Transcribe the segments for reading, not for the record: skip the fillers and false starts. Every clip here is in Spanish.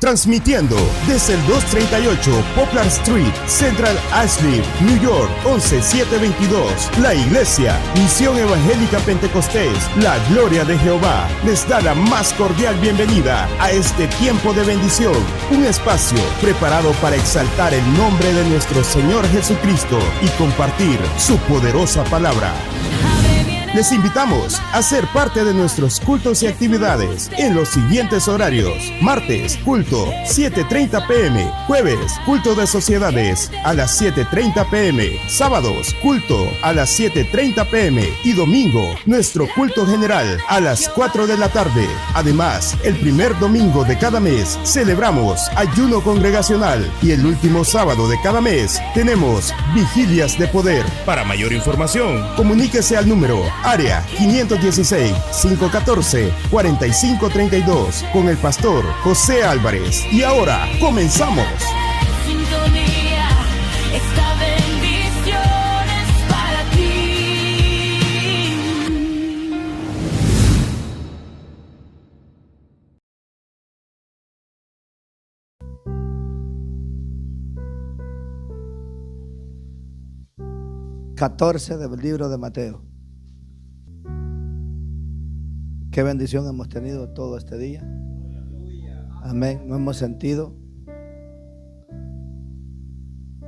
Transmitiendo desde el 238 Poplar Street, Central Asheville, New York, 11722. La Iglesia Misión Evangélica Pentecostés, la Gloria de Jehová, les da la más cordial bienvenida a este tiempo de bendición. Un espacio preparado para exaltar el nombre de nuestro Señor Jesucristo y compartir su poderosa palabra. Les invitamos a ser parte de nuestros cultos y actividades en los siguientes horarios: martes, culto 7:30 p.m, jueves, culto de sociedades a las 7:30 p.m, sábados, culto a las 7:30 p.m y domingo, nuestro culto general a las 4 de la tarde. Además, el primer domingo de cada mes celebramos ayuno congregacional y el último sábado de cada mes tenemos vigilias de poder. Para mayor información, comuníquese al número área 516-514-4532 con el pastor José Álvarez. Y ahora comenzamos. Sintonía, esta bendición es para ti. ...14 del libro de Mateo. Qué bendición hemos tenido todo este día. Amén. No hemos sentido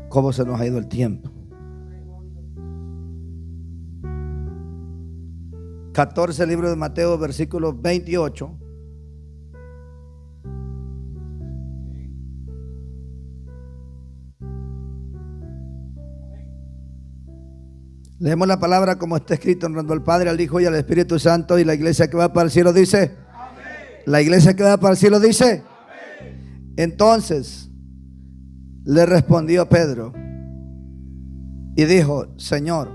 cómo se nos ha ido el tiempo. 14 libro de Mateo, versículo 28. Leemos la palabra como está escrito, honrando al Padre, al Hijo y al Espíritu Santo. Y la iglesia que va para el cielo dice: amén. La iglesia que va para el cielo dice: amén. Entonces le respondió Pedro y dijo: Señor,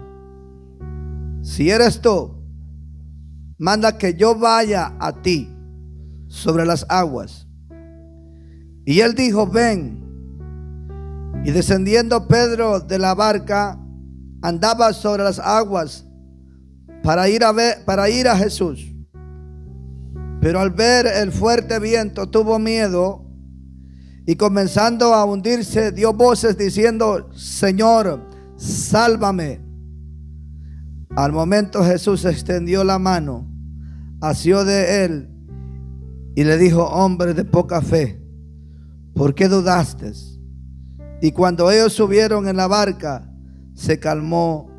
si eres tú, manda que yo vaya a ti sobre las aguas. Y él dijo: ven. Y descendiendo Pedro de la barca, andaba sobre las aguas para ir a Jesús. Pero al ver el fuerte viento tuvo miedo y comenzando a hundirse dio voces diciendo: Señor, sálvame. Al momento Jesús extendió la mano, asió de él y le dijo: hombre de poca fe, ¿por qué dudaste? Y cuando ellos subieron en la barca, se calmó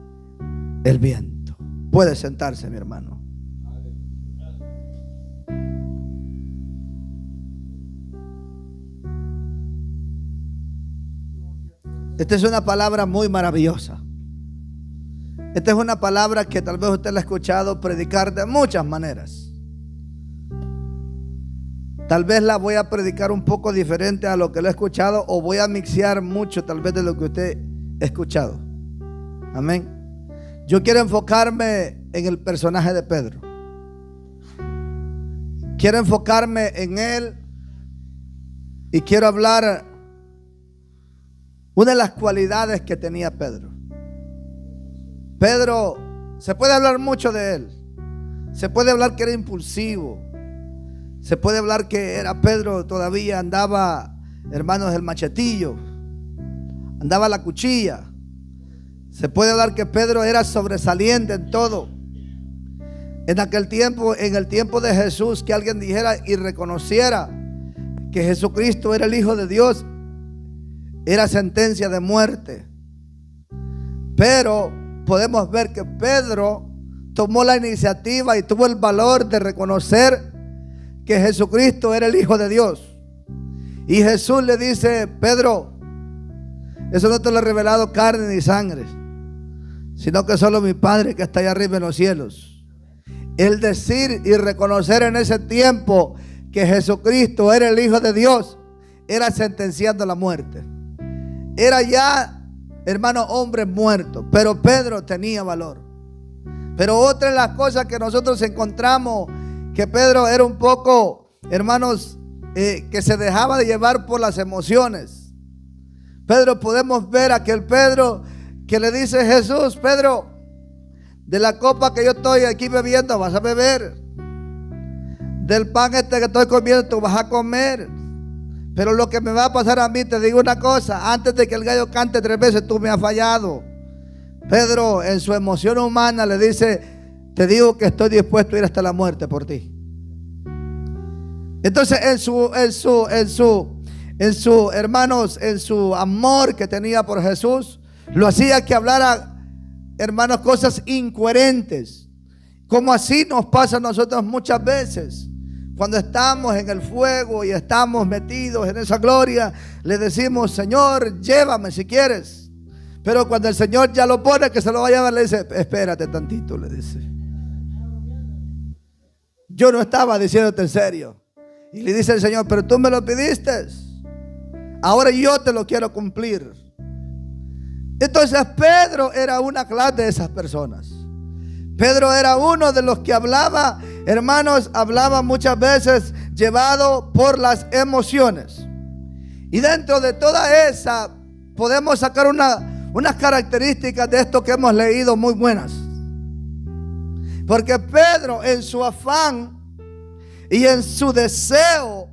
el viento. Puede sentarse, mi hermano. Esta es una palabra muy maravillosa. Esta es una palabra que tal vez usted la ha escuchado predicar de muchas maneras. Tal vez la voy a predicar un poco diferente a lo que lo he escuchado, o voy a mixear mucho tal vez de lo que usted ha escuchado. Amén. Yo quiero enfocarme en el personaje de Pedro. Quiero enfocarme en él y quiero hablar una de las cualidades que tenía Pedro. Pedro, se puede hablar mucho de él. Se puede hablar que era impulsivo. Se puede hablar que era Pedro, todavía andaba, hermanos, el machetillo, andaba la cuchilla. Se puede hablar que Pedro era sobresaliente en todo. En aquel tiempo, en el tiempo de Jesús, que alguien dijera y reconociera que Jesucristo era el Hijo de Dios, era sentencia de muerte. Pero podemos ver que Pedro tomó la iniciativa y tuvo el valor de reconocer que Jesucristo era el Hijo de Dios. Y Jesús le dice: Pedro, eso no te lo ha revelado carne ni sangre, sino que solo mi Padre que está allá arriba en los cielos. El decir y reconocer en ese tiempo que Jesucristo era el Hijo de Dios era sentenciando la muerte. Era ya, hermano, hombre muerto. Pero Pedro tenía valor. Pero otra de las cosas que nosotros encontramos, que Pedro era un poco, hermanos, que se dejaba de llevar por las emociones. Pedro, podemos ver a aquel Pedro que le dice: Jesús, Pedro, de la copa que yo estoy aquí bebiendo vas a beber, del pan este que estoy comiendo tú vas a comer. Pero lo que me va a pasar a mí, te digo una cosa, antes de que el gallo cante 3 veces, tú me has fallado. Pedro, en su emoción humana, le dice: te digo que estoy dispuesto a ir hasta la muerte por ti. Entonces, hermanos, en su amor que tenía por Jesús, lo hacía que hablara, hermanos, cosas incoherentes, como así nos pasa a nosotros muchas veces. Cuando estamos en el fuego y estamos metidos en esa gloria, le decimos: Señor, llévame si quieres. Pero cuando el Señor ya lo pone que se lo va a llevar, le dice: espérate tantito, le dice. Yo no estaba diciéndote en serio. Y le dice el Señor: pero tú me lo pidiste, ahora yo te lo quiero cumplir. Entonces Pedro era una clase de esas personas. Pedro era uno de los que hablaba, hermanos, hablaba muchas veces llevado por las emociones. Y dentro de toda esa podemos sacar unas características de esto que hemos leído muy buenas. Porque Pedro, en su afán y en su deseo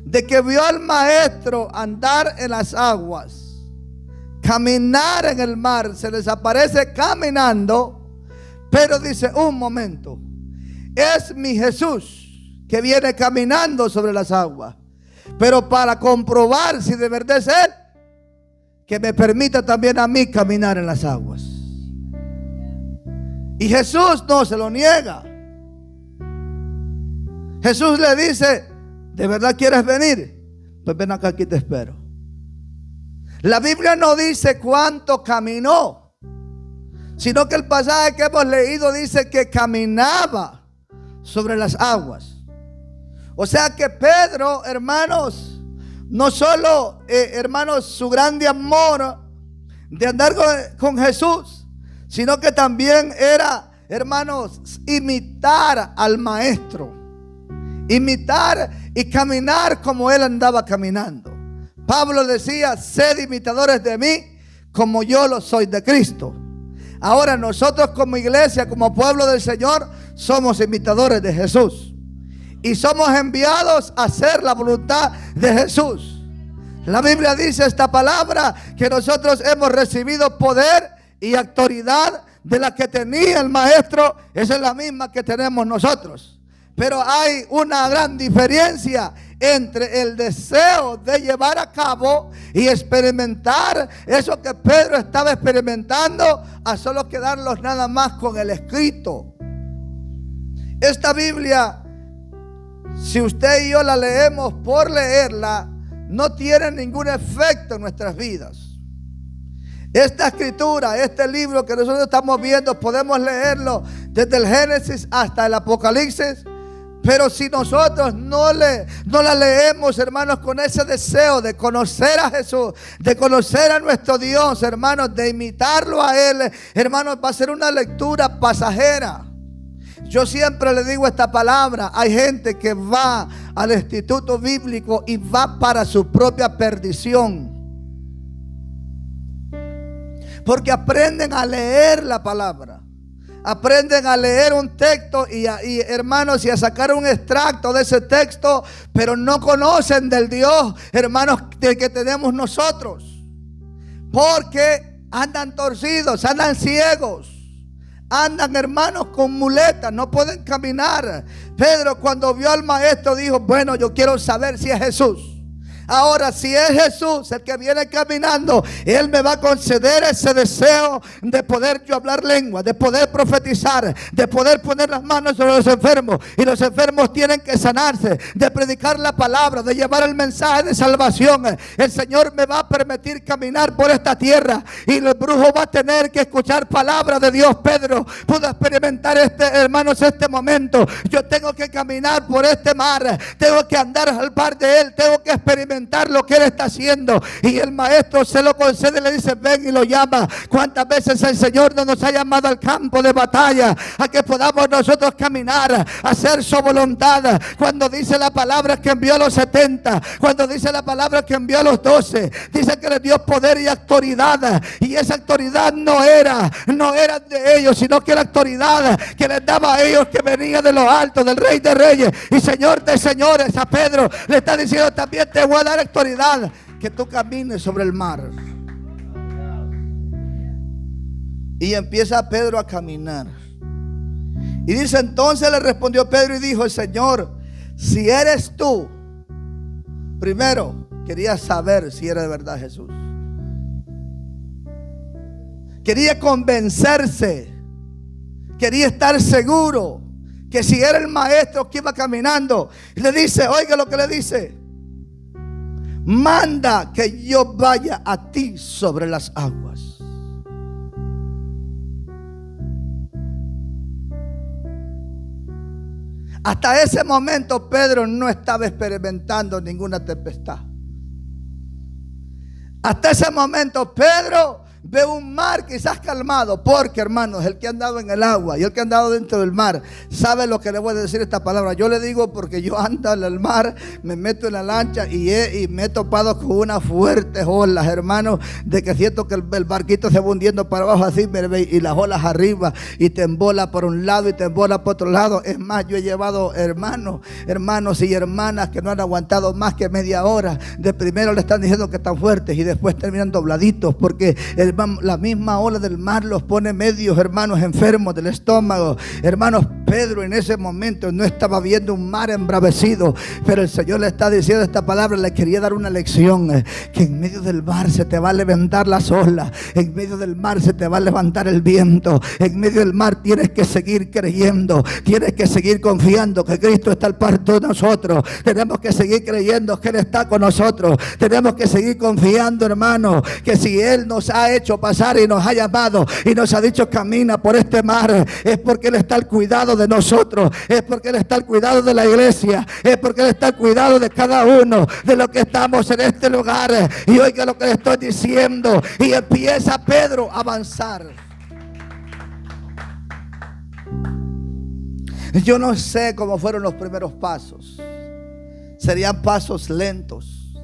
de que vio al maestro andar en las aguas, caminar en el mar, se les aparece caminando. Pero dice: un momento, es mi Jesús que viene caminando sobre las aguas. Pero para comprobar si de verdad es Él, que me permita también a mí caminar en las aguas. Y Jesús no se lo niega. Jesús le dice: ¿de verdad quieres venir? Pues ven acá, aquí te espero. La Biblia no dice cuánto caminó, sino que el pasaje que hemos leído dice que caminaba sobre las aguas. O sea que Pedro, hermanos, no solo, hermanos, su grande amor de andar con Jesús, sino que también era, hermanos, imitar al maestro. Imitar y caminar como él andaba caminando. Pablo decía: sed imitadores de mí como yo lo soy de Cristo. Ahora nosotros como iglesia, como pueblo del Señor, somos imitadores de Jesús. Y somos enviados a hacer la voluntad de Jesús. La Biblia dice esta palabra, que nosotros hemos recibido poder y autoridad de la que tenía el maestro. Esa es la misma que tenemos nosotros. Pero hay una gran diferencia entre el deseo de llevar a cabo y experimentar eso que Pedro estaba experimentando, a solo quedarnos nada más con el escrito. Esta Biblia, si usted y yo la leemos por leerla, no tiene ningún efecto en nuestras vidas. Esta escritura, este libro que nosotros estamos viendo, podemos leerlo desde el Génesis hasta el Apocalipsis. Pero si nosotros no la leemos, hermanos, con ese deseo de conocer a Jesús, de conocer a nuestro Dios, hermanos, de imitarlo a Él, hermanos, va a ser una lectura pasajera. Yo siempre le digo esta palabra: hay gente que va al instituto bíblico y va para su propia perdición. Porque aprenden a leer la palabra. Aprenden a leer un texto y hermanos, y a sacar un extracto de ese texto, pero no conocen del Dios, hermanos, del que tenemos nosotros. Porque andan torcidos, andan ciegos, andan, hermanos, con muletas, no pueden caminar. Pedro, cuando vio al maestro, dijo: bueno, yo quiero saber si es Jesús. Ahora, si es Jesús el que viene caminando, Él me va a conceder ese deseo de poder yo hablar lengua, de poder profetizar, de poder poner las manos sobre los enfermos, y los enfermos tienen que sanarse, de predicar la palabra, de llevar el mensaje de salvación. El Señor me va a permitir caminar por esta tierra, y el brujo va a tener que escuchar palabra de Dios. Pedro pudo experimentar hermanos, este momento. Yo tengo que caminar por este mar, tengo que andar al par de Él, tengo que experimentar experimentar lo que Él está haciendo. Y el maestro se lo concede y le dice: ven, y lo llama. ¿Cuántas veces el Señor no nos ha llamado al campo de batalla a que podamos nosotros caminar, a hacer su voluntad? Cuando dice la palabra que envió a los 70, cuando dice la palabra que envió a los 12, dice que les dio poder y autoridad. Y esa autoridad no era de ellos, sino que la autoridad que les daba a ellos, que venía de lo alto, del Rey de Reyes y Señor de señores. A Pedro le está diciendo: también te voy a dar autoridad, que tú camines sobre el mar. Y empieza Pedro a caminar. Y dice: entonces le respondió Pedro y dijo: Señor, si eres tú. Primero quería saber si era de verdad Jesús. Quería convencerse, quería estar seguro que si era el maestro que iba caminando. Y le dice, oiga lo que le dice: manda que yo vaya a ti sobre las aguas. Hasta ese momento Pedro no estaba experimentando ninguna tempestad. Hasta ese momento Pedro ve un mar quizás calmado, porque, hermanos, el que ha andado en el agua y el que ha andado dentro del mar sabe lo que le voy a decir esta palabra. Yo le digo porque yo ando en el mar, me meto en la lancha y me he topado con unas fuertes olas, hermanos, de que siento que el barquito se va hundiendo para abajo así, y las olas arriba, y te embola por un lado y te embola por otro lado. Es más, yo he llevado hermanos y hermanas que no han aguantado más que media hora. De primero le están diciendo que están fuertes y después terminan dobladitos, porque la misma ola del mar los pone medios, hermanos, enfermos del estómago. Hermanos, Pedro en ese momento no estaba viendo un mar embravecido, pero el Señor le está diciendo esta palabra. Le quería dar una lección, que en medio del mar se te va a levantar las olas, en medio del mar se te va a levantar el viento, en medio del mar tienes que seguir creyendo, tienes que seguir confiando que Cristo está al parto de nosotros. Tenemos que seguir creyendo que Él está con nosotros. Tenemos que seguir confiando, hermanos, que si Él nos ha hecho pasar y nos ha llamado y nos ha dicho camina por este mar, es porque Él está al cuidado de nosotros, es porque Él está al cuidado de la iglesia, es porque Él está al cuidado de cada uno de los que estamos en este lugar. Y oiga lo que le estoy diciendo. Y empieza Pedro a avanzar. Yo no sé cómo fueron los primeros pasos. Serían pasos lentos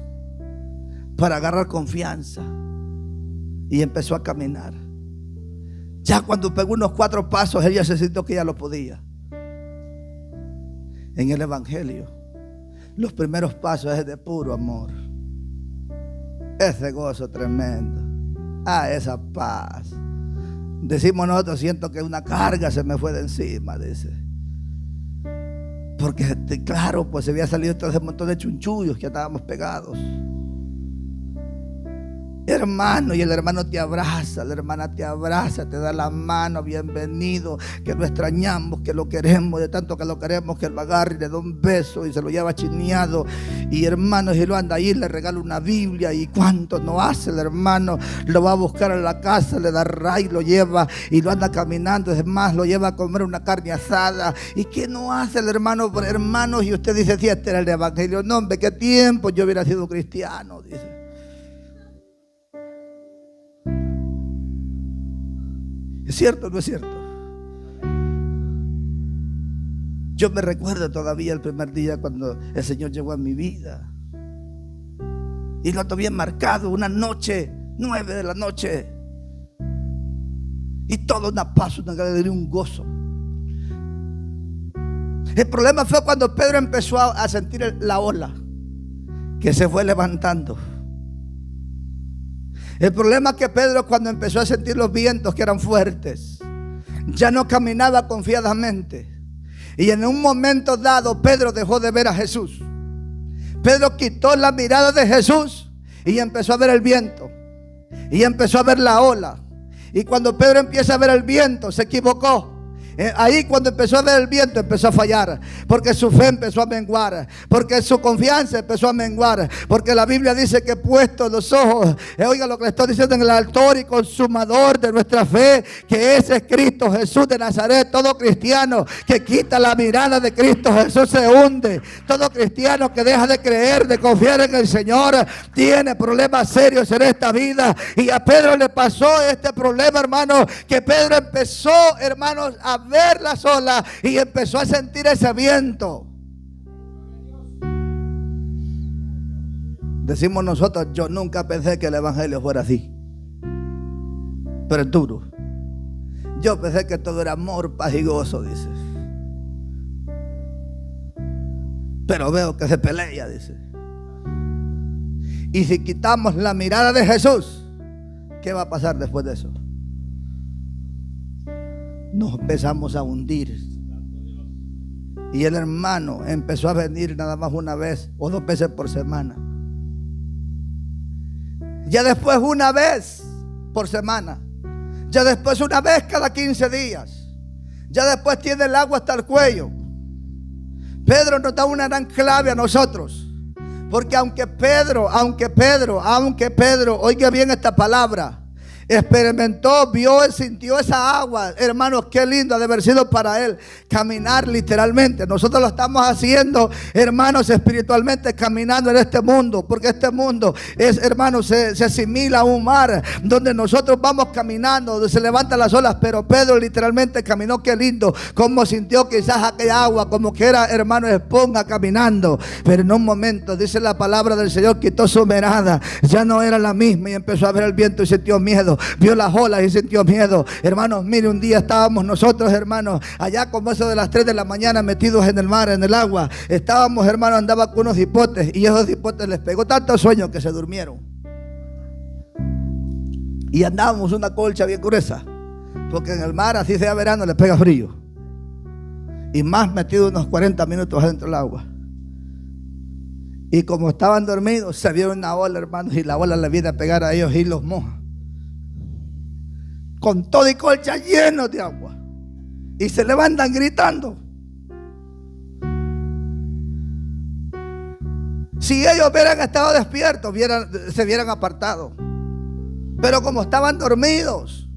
para agarrar confianza. Y empezó a caminar. Ya cuando pegó unos 4 pasos, ella se sintió que ya lo podía. En el evangelio, los primeros pasos es de puro amor. Ese gozo tremendo. Esa paz. Decimos nosotros: siento que una carga se me fue de encima, dice. Porque claro, pues se había salido todo ese montón de chunchullos que estábamos pegados. Hermano, y el hermano te abraza, la hermana te abraza, te da la mano, bienvenido, que lo extrañamos, que lo queremos, de tanto que lo queremos, que lo agarra y le da un beso y se lo lleva chineado. Y hermano, si lo anda ahí, le regala una Biblia. Y cuánto no hace el hermano, lo va a buscar a la casa, le da ray, lo lleva y lo anda caminando. Es más, lo lleva a comer una carne asada. ¿Y qué no hace el hermano por hermanos? Y usted dice: si este era el evangelio. No, hombre, qué tiempo yo hubiera sido cristiano, dice. ¿Es cierto o no es cierto? Yo me recuerdo todavía el primer día cuando el Señor llegó a mi vida. Y lo había marcado, una noche, 9 de la noche. Y toda una paz, una alegría, un gozo. El problema fue cuando Pedro empezó a sentir la ola que se fue levantando. El problema es que Pedro, cuando empezó a sentir los vientos que eran fuertes, ya no caminaba confiadamente. Y en un momento dado Pedro dejó de ver a Jesús. Pedro quitó la mirada de Jesús y empezó a ver el viento. Y empezó a ver la ola. Y cuando Pedro empieza a ver el viento, se equivocó. Ahí cuando empezó a ver el viento empezó a fallar, porque su fe empezó a menguar, porque su confianza empezó a menguar, porque la Biblia dice que puesto los ojos, oiga lo que le estoy diciendo, en el autor y consumador de nuestra fe, que ese es Cristo Jesús de Nazaret. Todo cristiano que quita la mirada de Cristo Jesús se hunde. Todo cristiano que deja de creer, de confiar en el Señor, tiene problemas serios en esta vida. Y a Pedro le pasó este problema, hermano, que Pedro empezó, hermanos, a ver las olas y empezó a sentir ese viento. Decimos nosotros, yo nunca pensé que el evangelio fuera así, pero es duro. Yo pensé que todo era amor, paz y gozo, dice, pero veo que se pelea, dice. Y si quitamos la mirada de Jesús, ¿qué va a pasar después de eso? Nos empezamos a hundir. Y el hermano empezó a venir nada más una vez o 2 veces por semana. Ya después una vez por semana. Ya después una vez cada 15 días. Ya después tiene el agua hasta el cuello. Pedro nos da una gran clave a nosotros. Porque aunque Pedro, oiga bien esta palabra, experimentó, vio y sintió esa agua, hermanos, qué lindo ha de haber sido para él caminar literalmente. Nosotros lo estamos haciendo, hermanos, espiritualmente, caminando en este mundo, porque este mundo es, hermanos, se asimila a un mar donde nosotros vamos caminando, donde se levantan las olas. Pero Pedro literalmente caminó, qué lindo, como sintió quizás aquella agua, como que era, hermano, esponja caminando. Pero en un momento, dice la palabra del Señor, quitó su mirada, ya no era la misma y empezó a ver el viento y sintió miedo. Vio las olas y sintió miedo. Hermanos, mire, un día estábamos nosotros, hermanos, allá como eso de las 3 de la mañana, metidos en el mar, en el agua. Estábamos, hermanos, andaba con unos hipotes, y esos hipotes les pegó tanto sueño que se durmieron. Y andábamos una colcha bien gruesa, porque en el mar, así sea verano, les pega frío. Y más metido unos 40 minutos adentro del agua. Y como estaban dormidos, se vio una ola, hermanos, y la ola le viene a pegar a ellos y los moja. Con todo y colcha llenos de agua. Y se levantan gritando. Si ellos hubieran estado despiertos, se hubieran apartado. Pero como estaban dormidos,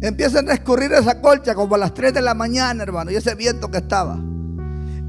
empiezan a escurrir esa colcha como a las 3 de la mañana, hermano. Y ese viento que estaba.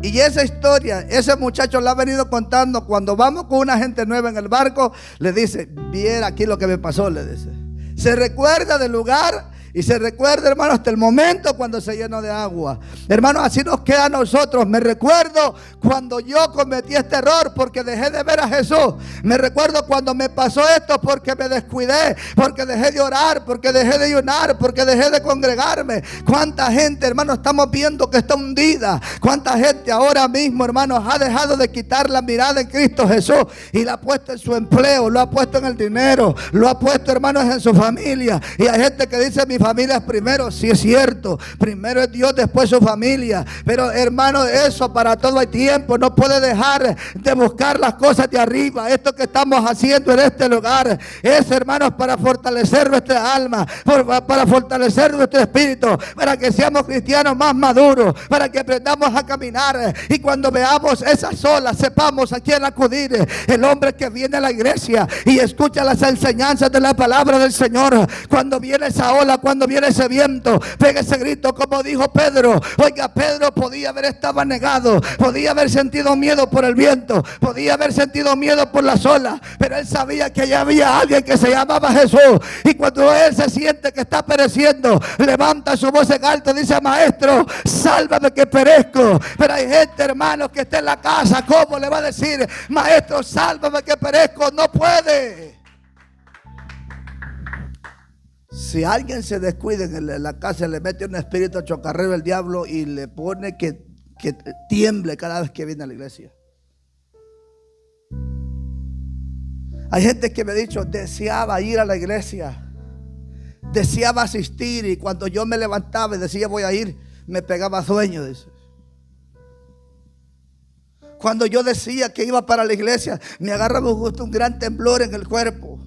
Y esa historia, ese muchacho la ha venido contando. Cuando vamos con una gente nueva en el barco, le dice: viera aquí lo que me pasó, le dice. Se recuerda del lugar y se recuerda, hermano, hasta el momento cuando se llenó de agua. Hermano, así nos queda a nosotros. Me recuerdo cuando yo cometí este error porque dejé de ver a Jesús. Me recuerdo cuando me pasó esto porque me descuidé, porque dejé de orar, porque dejé de ayunar, porque dejé de congregarme. Cuánta gente, hermano, estamos viendo que está hundida. Cuánta gente ahora mismo, hermanos, ha dejado de quitar la mirada en Cristo Jesús y la ha puesto en su empleo, lo ha puesto en el dinero, lo ha puesto, hermanos, en su familia. Y hay gente que dice: mi familia es primero. Sí, es cierto, primero es Dios, después su familia. Pero, hermano, eso para todo hay tiempo. No puede dejar de buscar las cosas de arriba. Esto que estamos haciendo en este lugar es, hermanos, para fortalecer nuestra alma, para fortalecer nuestro espíritu, para que seamos cristianos más maduros, para que aprendamos a caminar. Y cuando veamos esas olas, sepamos a quién acudir. El hombre que viene a la iglesia y escucha las enseñanzas de la palabra del Señor, cuando viene esa ola, cuando viene ese viento, pega ese grito como dijo Pedro. Oiga, Pedro podía haber estado anegado, podía haber sentido miedo por el viento, podía haber sentido miedo por las olas, pero él sabía que ya había alguien que se llamaba Jesús. Y cuando él se siente que está pereciendo, levanta su voz en alto y dice: maestro, sálvame que perezco. Pero hay gente, hermanos, que está en la casa, ¿cómo le va a decir: maestro, sálvame que perezco? No puede. Si alguien se descuida en la casa, le mete un espíritu chocarrero el diablo y le pone que tiemble cada vez que viene a la iglesia. Hay gente que me ha dicho: deseaba ir a la iglesia, deseaba asistir, y cuando yo me levantaba y decía voy a ir, me pegaba sueño. Dice. Cuando yo decía que iba para la iglesia, me agarraba justo un gran temblor en el cuerpo.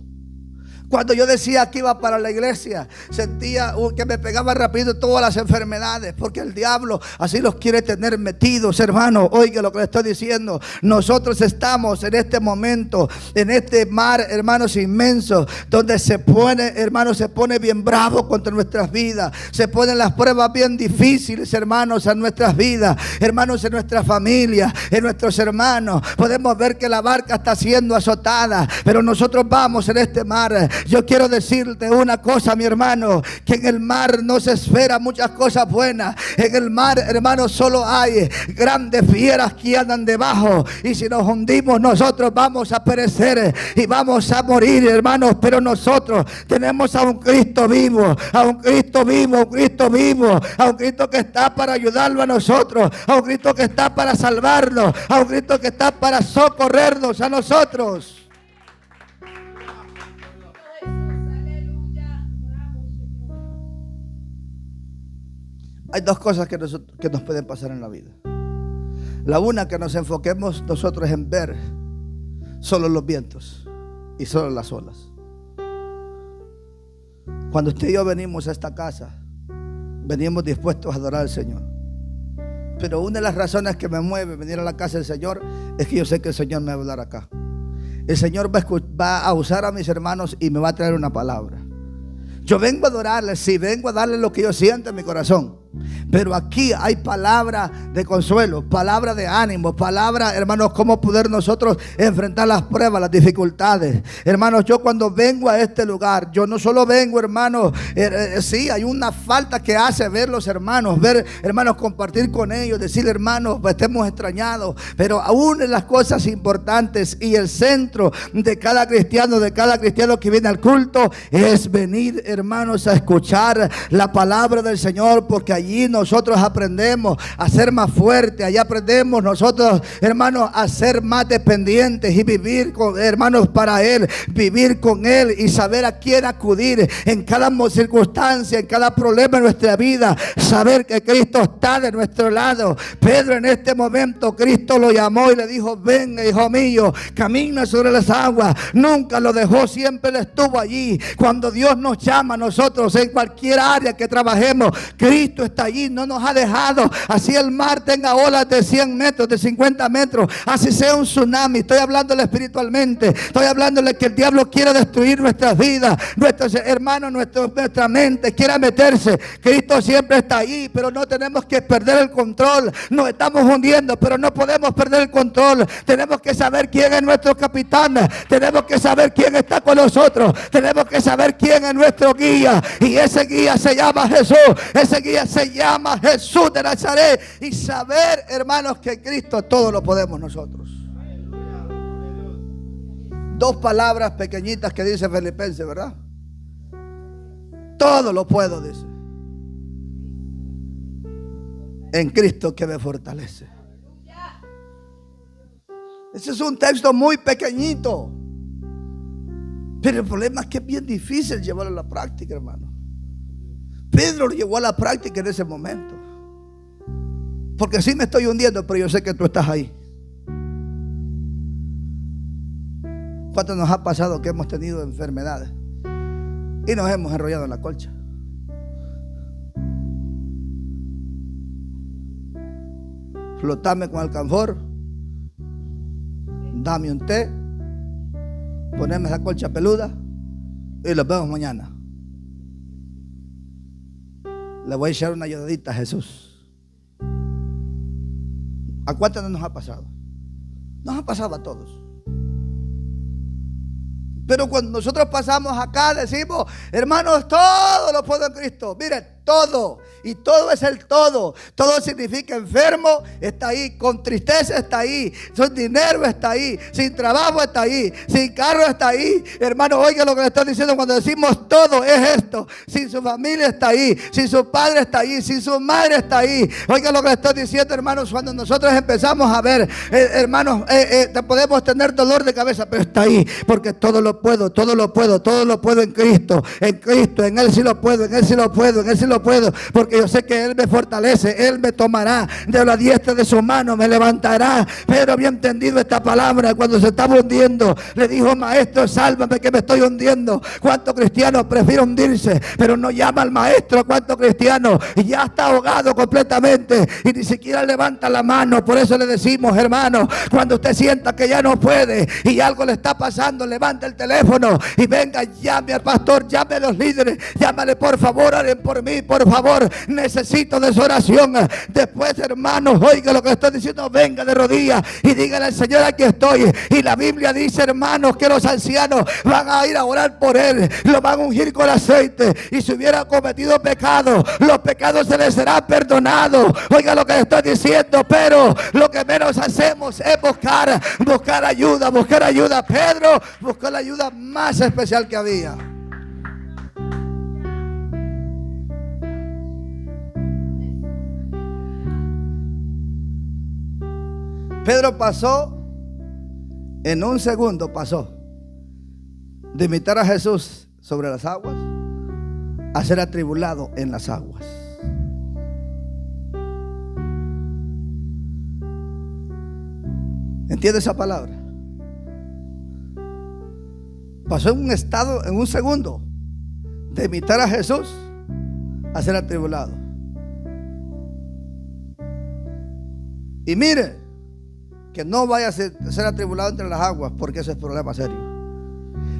Cuando yo decía que iba para la iglesia, sentía que me pegaba rápido todas las enfermedades, porque el diablo así los quiere tener metidos, hermano. Oiga lo que le estoy diciendo. Nosotros estamos en este momento, en este mar, hermanos, inmenso, donde se pone, hermanos, se pone bien bravo contra nuestras vidas. Se ponen las pruebas bien difíciles, hermanos, en nuestras vidas, hermanos, en nuestra familia, en nuestros hermanos. Podemos ver que la barca está siendo azotada, pero nosotros vamos en este mar. Yo quiero decirte una cosa, mi hermano, que en el mar no se espera muchas cosas buenas. En el mar, hermano, solo hay grandes fieras que andan debajo, y si nos hundimos nosotros vamos a perecer y vamos a morir, hermanos. Pero nosotros tenemos a un Cristo vivo, a un Cristo vivo, a un Cristo vivo, a un Cristo que está para ayudarlo a nosotros, a un Cristo que está para salvarnos, a un Cristo que está para socorrernos a nosotros. Hay dos cosas que nos pueden pasar en la vida. La una, que nos enfoquemos nosotros en ver solo los vientos y solo las olas. Cuando usted y yo venimos a esta casa, venimos dispuestos a adorar al Señor. Pero una de las razones que me mueve venir a la casa del Señor es que yo sé que el Señor me va a hablar acá. El Señor va a usar a mis hermanos y me va a traer una palabra. Yo vengo a adorarle, sí, vengo a darle lo que yo siento en mi corazón. Pero aquí hay palabra de consuelo, palabra de ánimo, palabra, hermanos, cómo poder nosotros enfrentar las pruebas, las dificultades. Hermanos, yo cuando vengo a este lugar, yo no solo vengo, hermanos, sí, hay una falta que hace ver los hermanos, ver, hermanos, compartir con ellos, decir, hermanos, pues estemos extrañados. Pero aún en las cosas importantes y el centro de cada cristiano que viene al culto es venir, hermanos, a escuchar la palabra del Señor, porque allí nosotros aprendemos a ser más fuertes. Allí aprendemos nosotros, hermanos, a ser más dependientes y vivir con, hermanos, para Él, vivir con Él y saber a quién acudir en cada circunstancia, en cada problema de nuestra vida. Saber que Cristo está de nuestro lado. Pedro, en este momento, Cristo lo llamó y le dijo: venga, hijo mío, camina sobre las aguas. Nunca lo dejó, siempre él estuvo allí. Cuando Dios nos llama a nosotros en cualquier área que trabajemos, Cristo está allí, no nos ha dejado. Así el mar tenga olas de 100 metros, de 50 metros, así sea un tsunami. Estoy hablándole espiritualmente, estoy hablándole que el diablo quiere destruir nuestras vidas, nuestros hermanos, nuestra mente quiera meterse. Cristo siempre está ahí, pero no tenemos que perder el control. Nos estamos hundiendo, pero no podemos perder el control. Tenemos que saber quién es nuestro capitán, tenemos que saber quién está con nosotros, tenemos que saber quién es nuestro guía, y ese guía se llama Jesús. Ese guía se llama Jesús de Nazaret. Y saber, hermanos, que Cristo todo lo podemos nosotros. Dos palabras pequeñitas que dice Filipenses, ¿verdad? Todo lo puedo, dice, en Cristo que me fortalece. Ese es un texto muy pequeñito, pero el problema es que es bien difícil llevarlo a la práctica, hermano. Pedro lo llevó a la práctica en ese momento. Porque sí me estoy hundiendo, pero yo sé que tú estás ahí. ¿Cuánto nos ha pasado que hemos tenido enfermedades y nos hemos enrollado en la colcha? Flotame con alcanfor, dame un té, poneme esa colcha peluda y los vemos mañana. Le voy a echar una ayudadita a Jesús. ¿A cuántos no nos ha pasado? Nos ha pasado a todos. Pero cuando nosotros pasamos acá decimos: hermanos, todo lo puedo en Cristo. Miren, todo, y todo es el todo. Todo significa enfermo, está ahí. Con tristeza está ahí. Sin dinero está ahí. Sin trabajo está ahí. Sin carro está ahí. Hermano, oiga lo que le estoy diciendo cuando decimos todo es esto. Sin su familia está ahí. Sin su padre está ahí. Sin su madre está ahí. Oiga lo que le estoy diciendo, hermanos, cuando nosotros empezamos a ver, hermanos, podemos tener dolor de cabeza, pero está ahí, porque todo lo puedo, todo lo puedo, todo lo puedo en Cristo, en Cristo, en Él sí lo puedo, en Él sí lo puedo, en Él sí lo lo puedo, porque yo sé que Él me fortalece, Él me tomará de la diestra de su mano, me levantará. Pedro había entendido esta palabra cuando se estaba hundiendo. Le dijo: maestro, sálvame que me estoy hundiendo. ¿Cuántos cristianos prefieren hundirse, pero no llama al maestro? ¿Cuántos cristianos ya está ahogado completamente y ni siquiera levanta la mano? Por eso le decimos, hermano, cuando usted sienta que ya no puede y algo le está pasando, levante el teléfono y venga, llame al pastor, llame a los líderes, llámale, por favor, oren por mí, por favor, necesito de su oración. Después, hermanos, oiga lo que estoy diciendo, venga de rodillas y dígale al Señor: aquí estoy. Y la Biblia dice, hermanos, que los ancianos van a ir a orar por él, lo van a ungir con aceite, y si hubiera cometido pecado, los pecados se les serán perdonados. Oiga lo que estoy diciendo, pero lo que menos hacemos es buscar ayuda. Pedro buscó la ayuda más especial que había. Pedro pasó, en un segundo pasó de imitar a Jesús sobre las aguas a ser atribulado en las aguas. ¿Entiende esa palabra? Pasó en un estado, en un segundo, de imitar a Jesús a ser atribulado. Y mire, que no vaya a ser atribulado entre las aguas, porque ese es problema serio.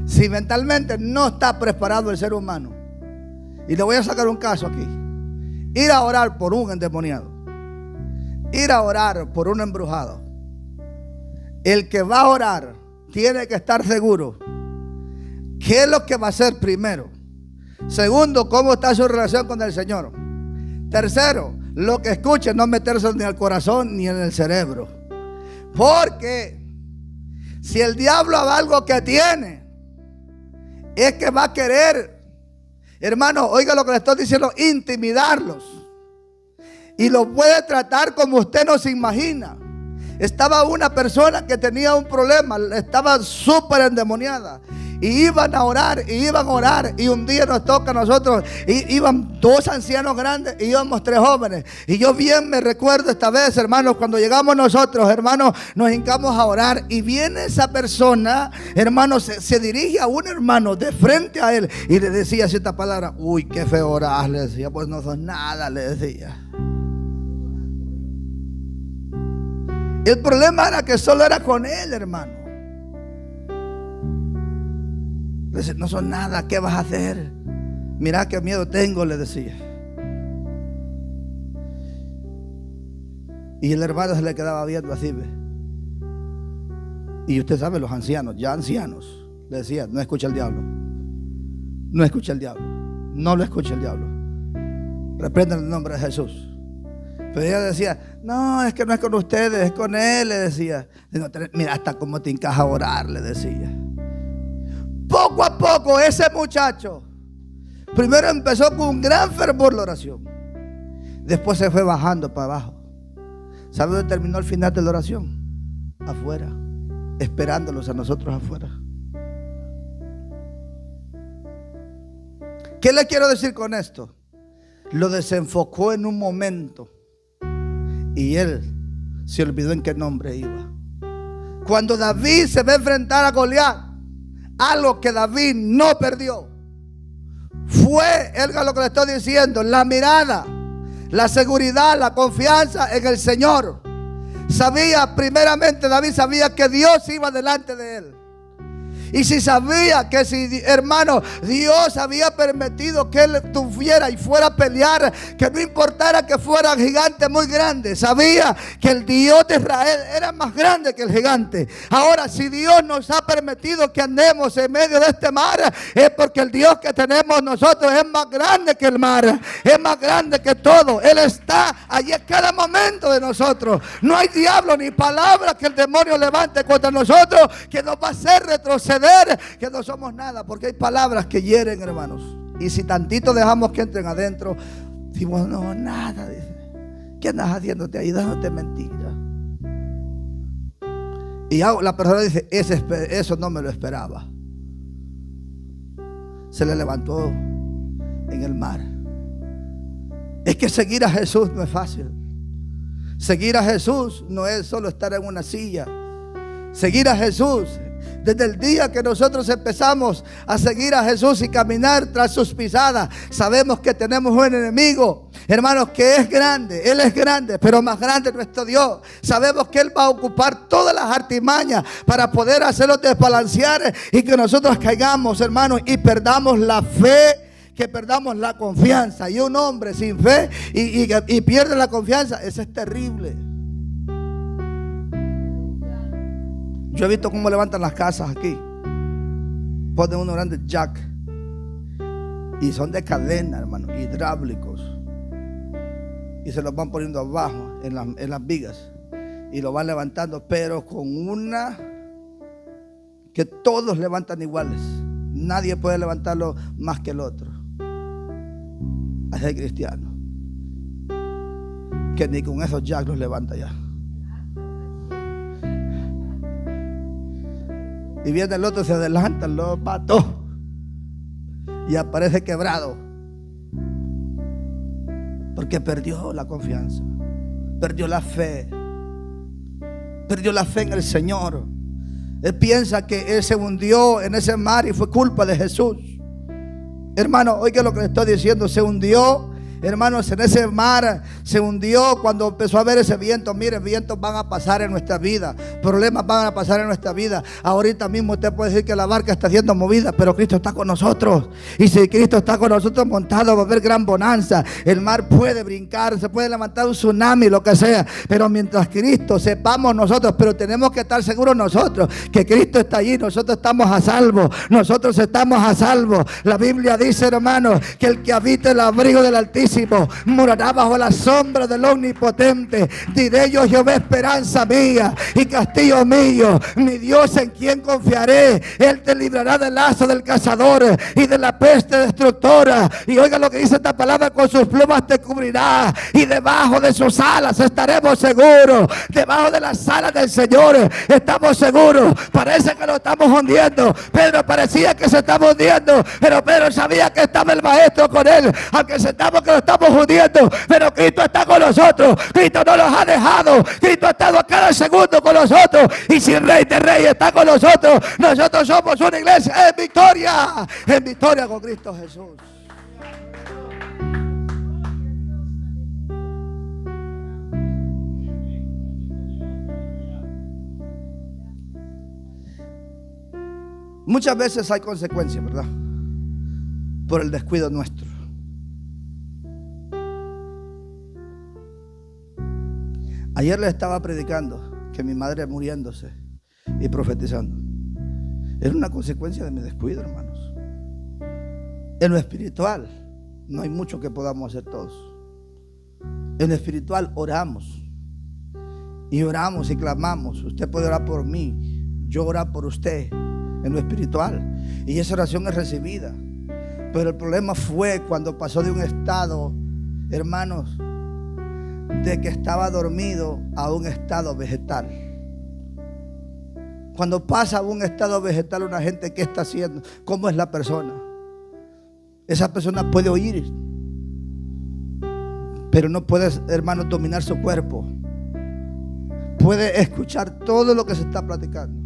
Si mentalmente no está preparado el ser humano, y le voy a sacar un caso aquí: ir a orar por un endemoniado, ir a orar por un embrujado. El que va a orar tiene que estar seguro qué es lo que va a hacer primero. Segundo, cómo está su relación con el Señor. Tercero, lo que escuche no meterse ni al corazón ni en el cerebro. Porque si el diablo haga algo que tiene, es que va a querer, hermano, oiga lo que le estoy diciendo, intimidarlos. Y lo puede tratar como usted no se imagina. Estaba una persona que tenía un problema, estaba súper endemoniada. Y iban a orar, y un día nos toca a nosotros, y iban 2 ancianos grandes y íbamos 3 jóvenes. Y yo bien me recuerdo esta vez, hermanos, cuando llegamos nosotros, hermanos, nos hincamos a orar, y viene esa persona, hermanos, se dirige a un hermano de frente a él y le decía cierta palabra. Uy, qué feo orar, le decía. Pues no son nada, le decía. El problema era que solo era con él, hermano. Le decía: no son nada, ¿qué vas a hacer? Mira qué miedo tengo, le decía. Y el hermano se le quedaba viendo así, ¿ve? Y usted sabe, los ancianos, ya ancianos, le decía: no escucha el diablo. No escucha el diablo. No lo escucha el diablo. Reprenda el nombre de Jesús. Pero ella decía: no, es que no es con ustedes, es con él, le decía. Mira hasta cómo te encaja a orar, le decía. Poco a poco ese muchacho primero empezó con un gran fervor la oración, después se fue bajando para abajo. ¿Sabe dónde terminó el final de la oración? Afuera, esperándolos a nosotros afuera. ¿Qué le quiero decir con esto? Lo desenfocó en un momento y él se olvidó en qué nombre iba. Cuando David se va a enfrentar a Goliat, algo que David no perdió fue, oiga lo que le estoy diciendo, la mirada, la seguridad, la confianza en el Señor. Sabía, primeramente David sabía que Dios iba delante de él. Y si sabía que si, hermano, Dios había permitido que él tuviera y fuera a pelear, que no importara que fuera gigante muy grande, sabía que el Dios de Israel era más grande que el gigante. Ahora, si Dios nos ha permitido que andemos en medio de este mar, es porque el Dios que tenemos nosotros es más grande que el mar, es más grande que todo. Él está allí en cada momento de nosotros. No hay diablo ni palabra que el demonio levante contra nosotros que nos va a hacer retroceder, que no somos nada, porque hay palabras que hieren, hermanos. Y si tantito dejamos que entren adentro, decimos: no, nada, dice. ¿Qué andas haciéndote ahí? Dándote mentira. Y la persona dice: eso no me lo esperaba. Se le levantó en el mar Es que seguir a Jesús no es fácil. Seguir a Jesús no es solo estar en una silla. Seguir a Jesús, desde el día que nosotros empezamos a seguir a Jesús y caminar tras sus pisadas, sabemos que tenemos un enemigo, hermanos, que es grande. Él es grande, pero más grande es nuestro Dios. Sabemos que Él va a ocupar todas las artimañas para poder hacernos desbalancear y que nosotros caigamos, hermanos, y perdamos la fe, que perdamos la confianza. Y un hombre sin fe y pierde la confianza, eso es terrible. Yo he visto cómo levantan las casas aquí. Ponen unos grandes jack y son de cadena, hermano, hidráulicos, y se los van poniendo abajo en las vigas y lo van levantando, pero con una que todos levantan iguales. Nadie puede levantarlo más que el otro. Así hay cristianos que ni con esos jacks los levanta ya. Y viene el otro, se adelanta, lo mató y aparece quebrado, porque perdió la confianza, perdió la fe en el Señor. Él piensa que él se hundió en ese mar y fue culpa de Jesús. Hermano, oiga lo que le estoy diciendo. Se hundió, hermanos, en ese mar. Se hundió cuando empezó a ver ese viento. Mire, vientos van a pasar en nuestra vida, problemas van a pasar en nuestra vida. Ahorita mismo usted puede decir que la barca está siendo movida, pero Cristo está con nosotros. Y si Cristo está con nosotros montado, va a haber gran bonanza. El mar puede brincar, se puede levantar un tsunami, lo que sea, pero mientras Cristo, sepamos nosotros, pero tenemos que estar seguros nosotros que Cristo está allí. Nosotros estamos a salvo, nosotros estamos a salvo. La Biblia dice, hermanos, que el que habita el abrigo del Altísimo morará bajo la sombra del Omnipotente. Diré yo: Jehová, esperanza mía y castillo mío, mi Dios en quien confiaré. Él te librará del lazo del cazador y de la peste destructora. Y oiga lo que dice esta palabra: con sus plumas te cubrirá y debajo de sus alas estaremos seguros. Debajo de las alas del Señor estamos seguros. Parece que lo estamos hundiendo. Pedro parecía que se estaba hundiendo, pero Pedro sabía que estaba el Maestro con él. Aunque sentamos que lo estamos hundiendo, pero Cristo está con nosotros. Cristo no nos ha dejado. Cristo ha estado a cada segundo con nosotros. Y si el Rey de Reyes está con nosotros, nosotros somos una iglesia en victoria con Cristo Jesús. Muchas veces hay consecuencias, ¿verdad? Por el descuido nuestro. Ayer le estaba predicando que mi madre muriéndose y profetizando era una consecuencia de mi descuido, hermanos. En lo espiritual no hay mucho que podamos hacer todos. En lo espiritual oramos y clamamos. Usted puede orar por mí, yo orar por usted en lo espiritual, y esa oración es recibida. Pero el problema fue cuando pasó de un estado, hermanos, de que estaba dormido a un estado vegetal. Cuando pasa a un estado vegetal una gente, ¿qué está haciendo? ¿Cómo es la persona? Esa persona puede oír, pero no puede, hermanos, dominar su cuerpo. Puede escuchar todo lo que se está platicando,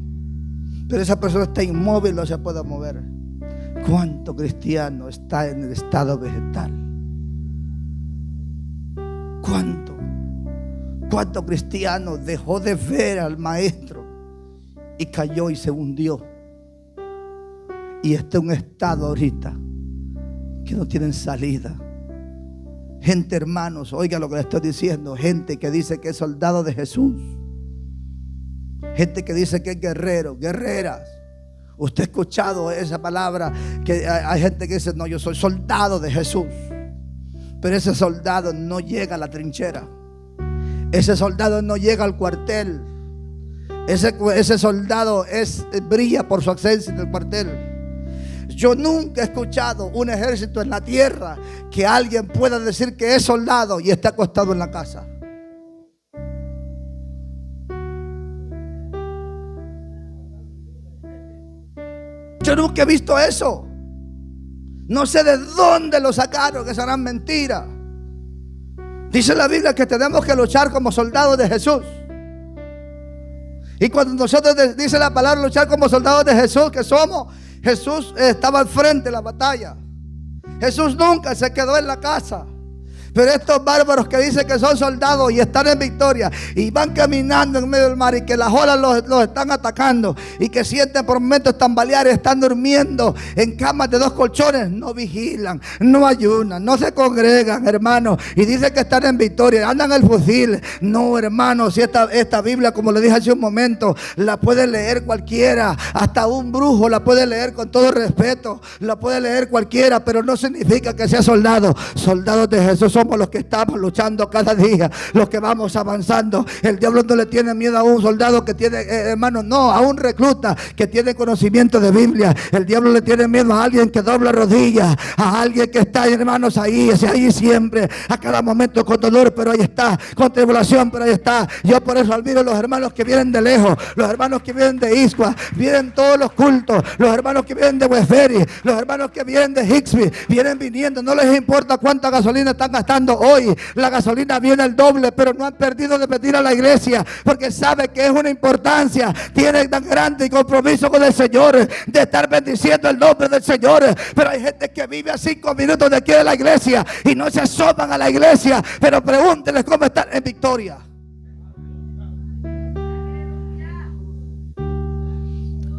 pero esa persona está inmóvil, no se puede mover. ¿Cuánto cristiano está en el estado vegetal? ¿Cuánto cristiano dejó de ver al Maestro y cayó y se hundió? Y está en un estado ahorita que no tienen salida. Gente, hermanos, oiga lo que le estoy diciendo. Gente que dice que es soldado de Jesús. Gente que dice que es guerrero, guerreras. Usted ha escuchado esa palabra, que hay gente que dice: no, yo soy soldado de Jesús. Pero ese soldado no llega a la trinchera. Ese soldado no llega al cuartel. Ese soldado brilla por su ausencia en el cuartel. Yo nunca he escuchado un ejército en la tierra que alguien pueda decir que es soldado y está acostado en la casa. Yo nunca he visto eso. No sé de dónde lo sacaron, que serán mentiras. Dice la Biblia que tenemos que luchar como soldados de Jesús. Y cuando nosotros, dice la palabra, luchar como soldados de Jesús, que somos, Jesús estaba al frente de la batalla. Jesús nunca se quedó en la casa. Pero estos bárbaros que dicen que son soldados y están en victoria y van caminando en medio del mar y que las olas los están atacando y que sienten por momentos tambalear y están durmiendo en camas de 2 colchones, no vigilan, no ayunan, no se congregan, hermanos, y dicen que están en victoria, andan el fusil. No, hermanos, si esta Biblia, como le dije hace un momento, la puede leer cualquiera, hasta un brujo la puede leer con todo respeto, la puede leer cualquiera, pero no significa que sea soldado. Soldados de Jesús somos los que estamos luchando cada día, los que vamos avanzando. El diablo no le tiene miedo a un soldado que tiene, hermano, no, a un recluta que tiene conocimiento de Biblia. El diablo le tiene miedo a alguien que dobla rodillas, a alguien que está, hermanos, ahí siempre, a cada momento con dolor, pero ahí está, con tribulación, pero ahí está. Yo por eso admiro a los hermanos que vienen de lejos, los hermanos que vienen de Iscua, vienen todos los cultos, los hermanos que vienen de Westferry, los hermanos que vienen de Hicksville, vienen viniendo, no les importa cuánta gasolina están gastando hoy. La gasolina viene el doble, pero no han perdido de venir a la iglesia porque sabe que es una importancia, tiene tan grande compromiso con el Señor de estar bendiciendo el nombre del Señor. Pero hay gente que vive a 5 minutos de aquí de la iglesia y no se asoman a la iglesia, pero pregúntenles cómo están en victoria.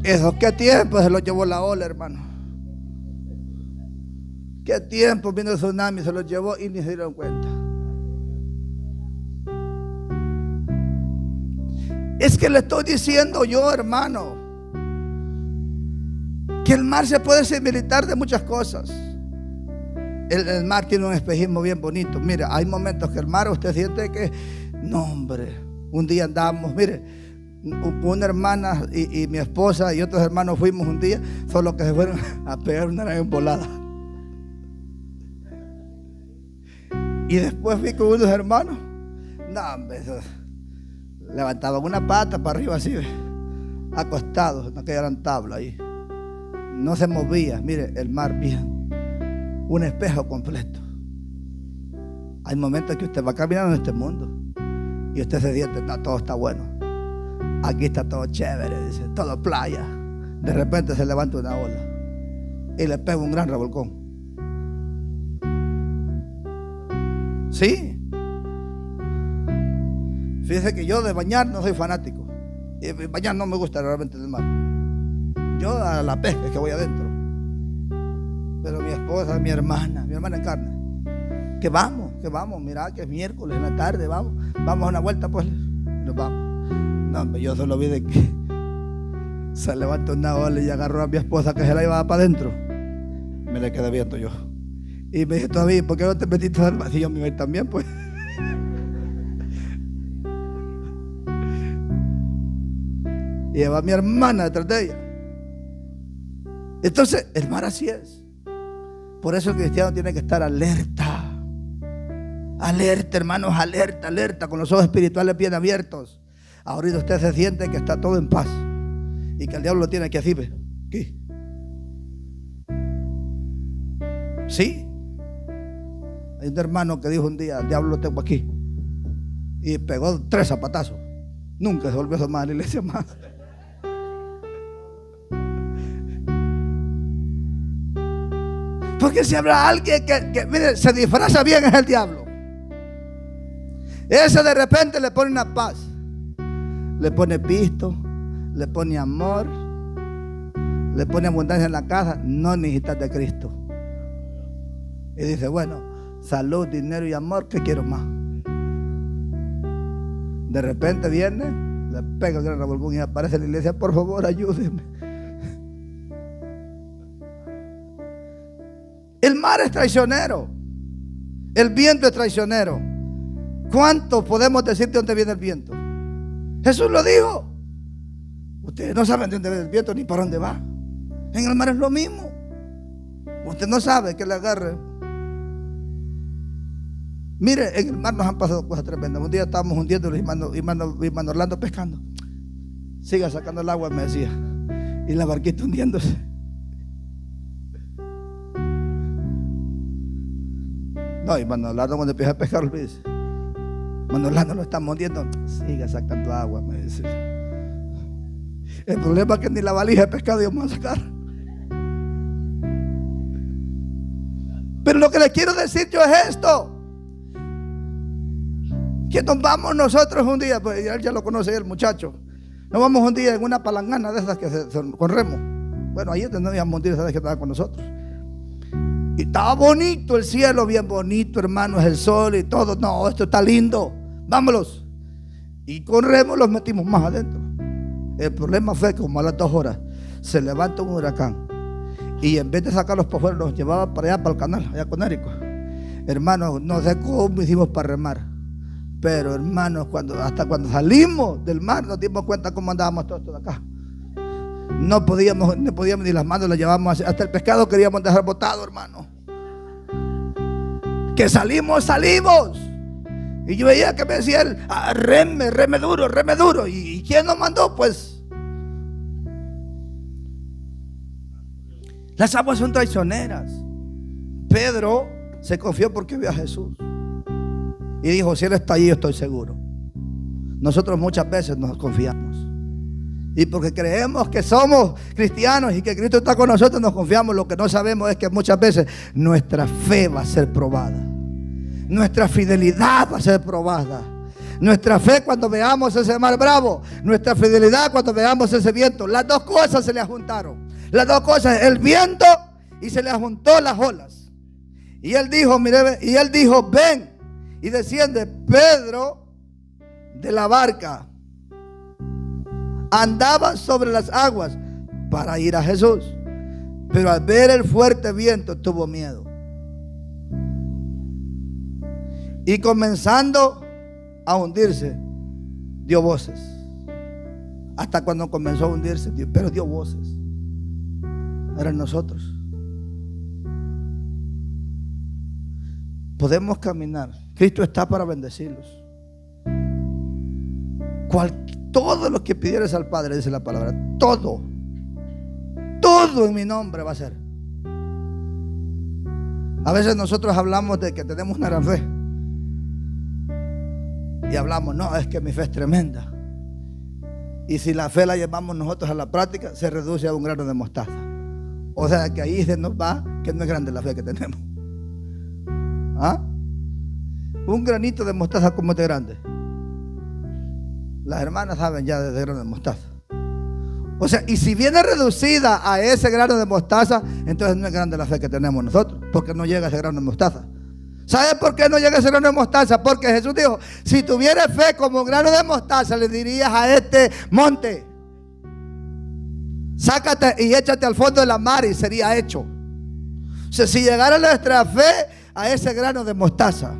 Eso, ¿qué tiempo se lo llevó la ola, hermano? ¿Qué tiempo vino el tsunami? Se los llevó y ni se dieron cuenta. Es que le estoy diciendo yo, hermano, que el mar se puede similitar de muchas cosas. El mar tiene un espejismo bien bonito. Mira, hay momentos que el mar usted siente que, no, hombre, un día andamos, mire, una hermana y mi esposa y otros hermanos fuimos un día, solo que se fueron a pegar una gran volada. Y después fui con unos hermanos. No, hombre, levantaban una pata para arriba así, acostados en aquella gran tabla ahí. No se movía. Mire, el mar bien, un espejo completo. Hay momentos que usted va caminando en este mundo y usted se siente, no, todo está bueno. Aquí está todo chévere, dice, todo playa. De repente se levanta una ola y le pega un gran revolcón. Sí. Fíjese que yo de bañar no soy fanático. Y bañar no me gusta realmente del mar. Yo a la pesca es que voy adentro. Pero mi esposa, mi hermana en carne, que vamos, mira que es miércoles en la tarde, vamos a una vuelta, pues nos vamos. No, yo solo vi de que se levantó una ola y agarró a mi esposa que se la iba para adentro. Me la quedé viendo yo. Y me dice todavía, ¿por qué no te metiste al mar? Y yo me voy también, pues. Y va mi hermana detrás de ella. Entonces, el mar así es. Por eso el cristiano tiene que estar alerta. Alerta, hermanos, alerta, con los ojos espirituales bien abiertos. Ahorita usted se siente que está todo en paz y que el diablo lo tiene que así, ¿ve? ¿Qué? Sí. Hay un hermano que dijo un día, el diablo lo tengo aquí, y pegó 3 zapatazos. Nunca se volvió a asomar a la iglesia más. Porque si habrá alguien que mire, se disfraza bien, es el diablo. Ese de repente le pone una paz, le pone pisto, le pone amor, le pone abundancia en la casa. No necesitas de Cristo. Y dice, bueno, salud, dinero y amor, ¿qué quiero más? De repente viene, le pega el gran revolcón y aparece en la iglesia, por favor, ayúdeme. El mar es traicionero, el viento es traicionero. ¿Cuánto podemos decir de dónde viene el viento? Jesús lo dijo. Ustedes no saben de dónde viene el viento ni para dónde va. En el mar es lo mismo. Usted no sabe que le agarre. Mire, en el mar nos han pasado cosas tremendas. Un día estábamos hundiendo y hermano Orlando pescando. Siga sacando el agua, me decía. Y la barquita hundiéndose. No, hermano Orlando cuando empieza a pescar, olvídese. Manolano lo está hundiendo. Siga sacando agua, me dice. El problema es que ni la valija de pescado íbamos a sacar. Pero lo que les quiero decir yo es esto: que nos vamos nosotros un día, pues ya lo conoce el muchacho. Nos vamos un día en una palangana de esas que con remo. Bueno, ahí no íbamos un día, sabes que estaba con nosotros. Y estaba bonito el cielo, bien bonito, hermanos, el sol y todo. No, esto está lindo, vámonos. Y con remo los metimos más adentro. El problema fue que como a las 2 horas se levanta un huracán. Y en vez de sacarlos por fuera, los llevaba para allá, para el canal, allá con Érico. Hermanos, no sé cómo hicimos para remar. Pero hermanos, hasta cuando salimos del mar nos dimos cuenta cómo andábamos todos de acá. No podíamos ni las manos las llevábamos, hasta el pescado queríamos dejar botado, hermano. Que salimos. Y yo veía que me decía él, reme duro. ¿Y quién nos mandó? Pues las aguas son traicioneras. Pedro se confió porque vio a Jesús y dijo: si Él está allí, yo estoy seguro. Nosotros muchas veces nos confiamos, y porque creemos que somos cristianos y que Cristo está con nosotros, nos confiamos. Lo que no sabemos es que muchas veces nuestra fe va a ser probada, nuestra fidelidad va a ser probada. Nuestra fe cuando veamos ese mar bravo, nuestra fidelidad cuando veamos ese viento. Las dos cosas se le juntaron. Las dos cosas, el viento y se le juntó las olas. Y él dijo, ven y desciende. Pedro de la barca andaba sobre las aguas para ir a Jesús, pero al ver el fuerte viento tuvo miedo. Y comenzando a hundirse, dio voces. Hasta cuando comenzó a hundirse, pero dio voces. Eran nosotros. Podemos caminar. Cristo está para bendecirlos. Todo lo que pidieres al Padre, dice la palabra, todo en mi nombre va a ser. A veces nosotros hablamos de que tenemos una gran fe y hablamos, no, es que mi fe es tremenda. Y si la fe la llevamos nosotros a la práctica, se reduce a un grano de mostaza. O sea que ahí se nos va que no es grande la fe que tenemos. ¿Ah? Un granito de mostaza, ¿cómo es de grande? Las hermanas saben ya de grano de mostaza. O sea, y si viene reducida a ese grano de mostaza, entonces no es grande la fe que tenemos nosotros, porque no llega a ese grano de mostaza. ¿Sabe por qué no llega a ese grano de mostaza? Porque Jesús dijo, si tuvieras fe como un grano de mostaza, le dirías a este monte, sácate y échate al fondo de la mar, y sería hecho. O sea, si llegara nuestra fe a ese grano de mostaza,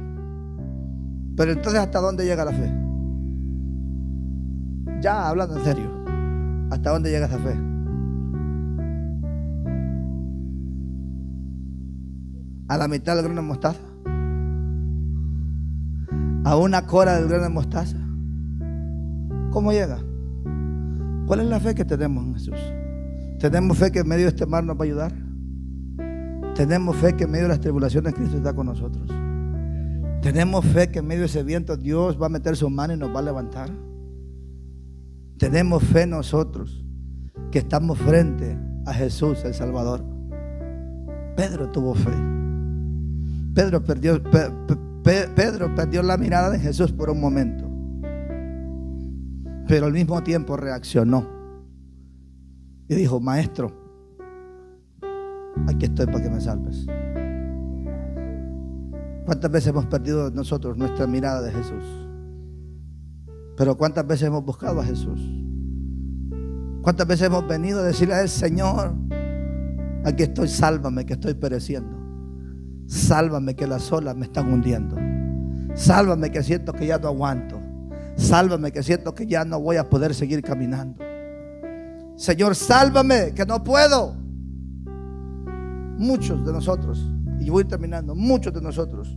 pero entonces ¿hasta dónde llega la fe? Ya hablando en serio, ¿hasta dónde llega esa fe? ¿A la mitad del grano de mostaza? ¿A una cora del grano de mostaza? ¿Cómo llega? ¿Cuál es la fe que tenemos en Jesús? ¿Tenemos fe que en medio de este mar nos va a ayudar? ¿Tenemos fe que en medio de las tribulaciones Cristo está con nosotros? ¿Tenemos fe que en medio de ese viento Dios va a meter su mano y nos va a levantar? ¿Tenemos fe nosotros que estamos frente a Jesús el Salvador? Pedro tuvo fe. Pedro perdió la mirada de Jesús por un momento, pero al mismo tiempo reaccionó y dijo: Maestro, aquí estoy para que me salves. ¿Cuántas veces hemos perdido nosotros nuestra mirada de Jesús? Pero ¿cuántas veces hemos buscado a Jesús? ¿Cuántas veces hemos venido a decirle a Él: Señor, aquí estoy, sálvame que estoy pereciendo? Sálvame que las olas me están hundiendo. Sálvame que siento que ya no aguanto. Sálvame que siento que ya no voy a poder seguir caminando. Señor, sálvame que no puedo. Muchos de nosotros, y voy terminando, muchos de nosotros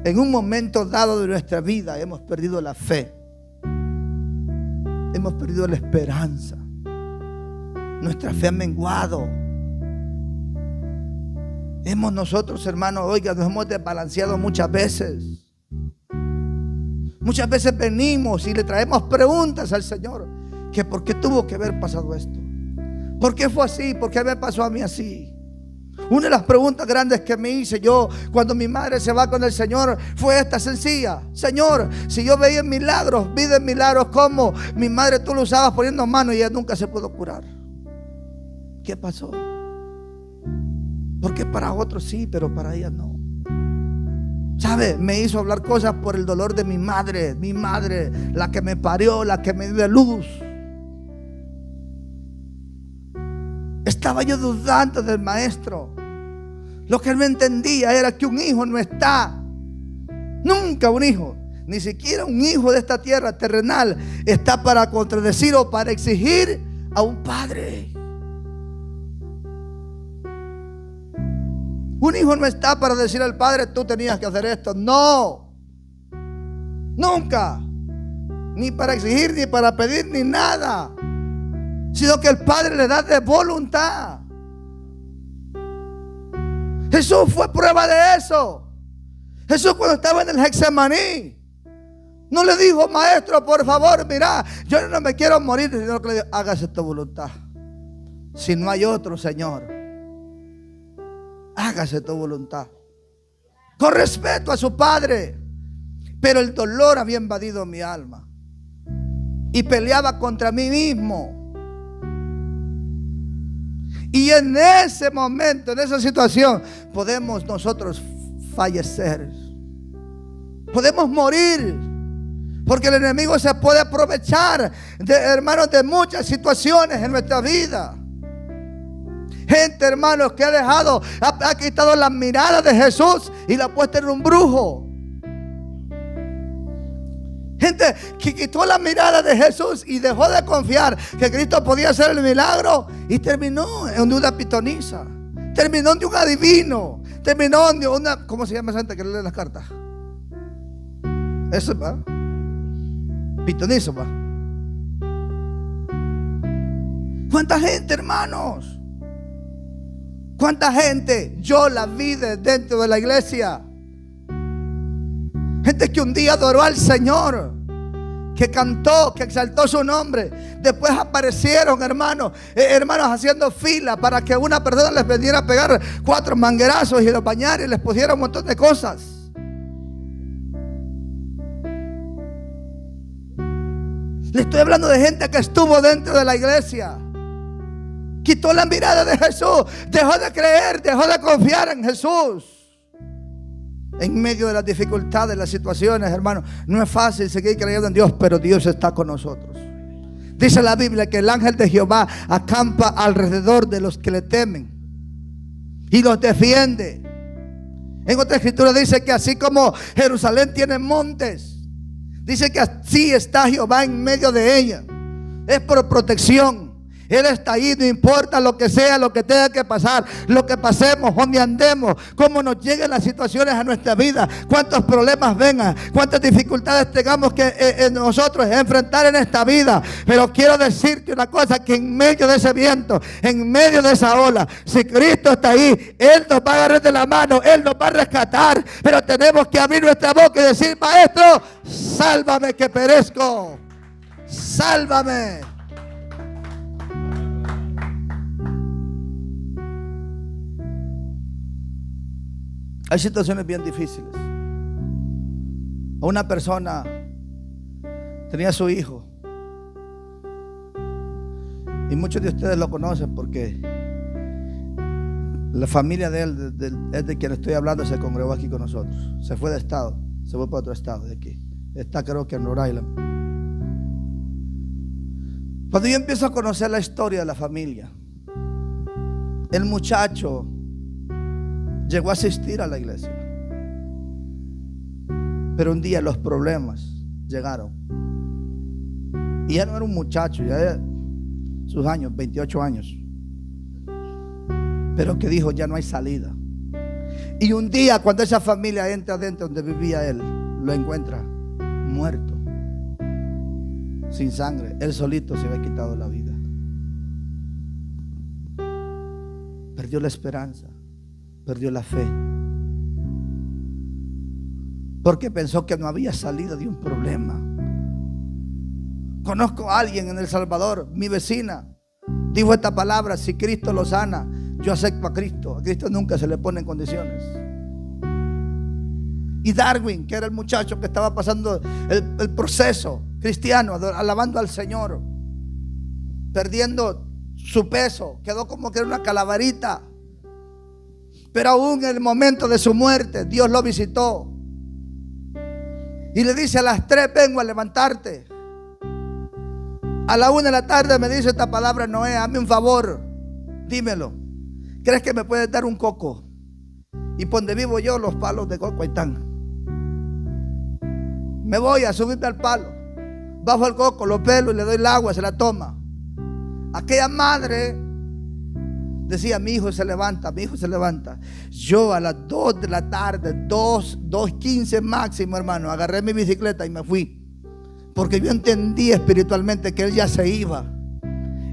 en un momento dado de nuestra vida hemos perdido la fe, hemos perdido la esperanza, nuestra fe ha menguado. Nosotros, hermanos, oiga, nos hemos desbalanceado muchas veces. Muchas veces venimos y le traemos preguntas al Señor. Que por qué tuvo que haber pasado esto. ¿Por qué fue así? ¿Por qué me pasó a mí así? Una de las preguntas grandes que me hice yo cuando mi madre se va con el Señor fue esta sencilla: Señor, si yo veía milagros, vi de milagros como mi madre tú lo usabas poniendo manos y ella nunca se pudo curar. ¿Qué pasó? Porque para otros sí, pero para ella no. ¿Sabe? Me hizo hablar cosas por el dolor de mi madre, la que me parió, la que me dio luz. Estaba yo dudando del maestro. Lo que él me entendía era que un hijo no está, nunca un hijo, ni siquiera un hijo de esta tierra terrenal, está para contradecir o para exigir a un padre. Un hijo no está para decir al padre: tú tenías que hacer esto. No, nunca. Ni para exigir, ni para pedir, ni nada. Sino que el padre le da de voluntad. Jesús fue prueba de eso. Jesús, cuando estaba en el Getsemaní, no le dijo: maestro, por favor, mira, yo no me quiero morir, sino que le dijo: hágase tu voluntad. Si no hay otro, Señor, hágase tu voluntad. Con respeto a su padre. Pero el dolor había invadido mi alma y peleaba contra mí mismo. Y en ese momento, en esa situación, podemos nosotros fallecer. Podemos morir. Porque el enemigo se puede aprovechar, hermanos, de muchas situaciones en nuestra vida. Gente, hermanos, que ha quitado la mirada de Jesús y la ha puesto en un brujo. Gente que quitó la mirada de Jesús y dejó de confiar que Cristo podía hacer el milagro, y terminó en una pitonisa, terminó en un adivino, terminó en una, ¿cómo se llama esa gente que lee las cartas? Eso va, pitonizo va. ¿Cuánta gente, hermanos? ¿Cuánta gente yo la vi dentro de la iglesia? Gente que un día adoró al Señor, que cantó, que exaltó su nombre. Después aparecieron, hermanos haciendo fila para que una persona les vendiera a pegar 4 manguerazos y los bañara y les pusiera un montón de cosas. Le estoy hablando de gente que estuvo dentro de la iglesia, quitó la mirada de Jesús, dejó de creer, dejó de confiar en Jesús. En medio de las dificultades, las situaciones, hermanos, no es fácil seguir creyendo en Dios, pero Dios está con nosotros. Dice la Biblia que el ángel de Jehová acampa alrededor de los que le temen y los defiende. En otra escritura dice que así como Jerusalén tiene montes, dice que así está Jehová en medio de ella. Es por protección. Él está ahí, no importa lo que sea, lo que tenga que pasar, lo que pasemos, donde andemos, cómo nos lleguen las situaciones a nuestra vida, cuántos problemas vengan, cuántas dificultades tengamos que nosotros enfrentar en esta vida. Pero quiero decirte una cosa, que en medio de ese viento, en medio de esa ola, si Cristo está ahí, Él nos va a agarrar de la mano, Él nos va a rescatar. Pero tenemos que abrir nuestra boca y decir: maestro, sálvame que perezco, sálvame. Hay situaciones bien difíciles. Una persona tenía a su hijo, y muchos de ustedes lo conocen porque la familia de él, es de quien estoy hablando, se congregó aquí con nosotros. Se fue de estado, se fue para otro estado de aquí. Está, creo que en Rhode Island. Cuando yo empiezo a conocer la historia de la familia, el muchacho llegó a asistir a la iglesia, pero un día los problemas llegaron y ya no era un muchacho, ya era sus años, 28 años, pero que dijo: ya no hay salida. Y un día, cuando esa familia entra adentro donde vivía él, lo encuentra muerto, sin sangre. Él solito se había quitado la vida. Perdió la esperanza, perdió la fe. porque pensó que no había salido de un problema. Conozco a alguien en El Salvador, mi vecina, dijo esta palabra: si Cristo lo sana, yo acepto a Cristo. A Cristo nunca se le ponen condiciones. Y Darwin, que era el muchacho que estaba pasando el proceso cristiano, alabando al Señor, perdiendo su peso, quedó como que era una calaverita. Pero aún en el momento de su muerte, Dios lo visitó y le dice: a las 3 vengo a levantarte. A la 1 de la tarde me dice esta palabra: Noé, hazme un favor, dímelo. ¿Crees que me puedes dar un coco? Y por donde vivo yo, los palos de coco ahí están. Me voy a subirme al palo, bajo el coco, lo pelo y le doy el agua, se la toma. Aquella madre decía: mi hijo se levanta, mi hijo se levanta. Yo a las 2 de la tarde, 2:15 máximo, hermano, agarré mi bicicleta y me fui. Porque yo entendí espiritualmente que él ya se iba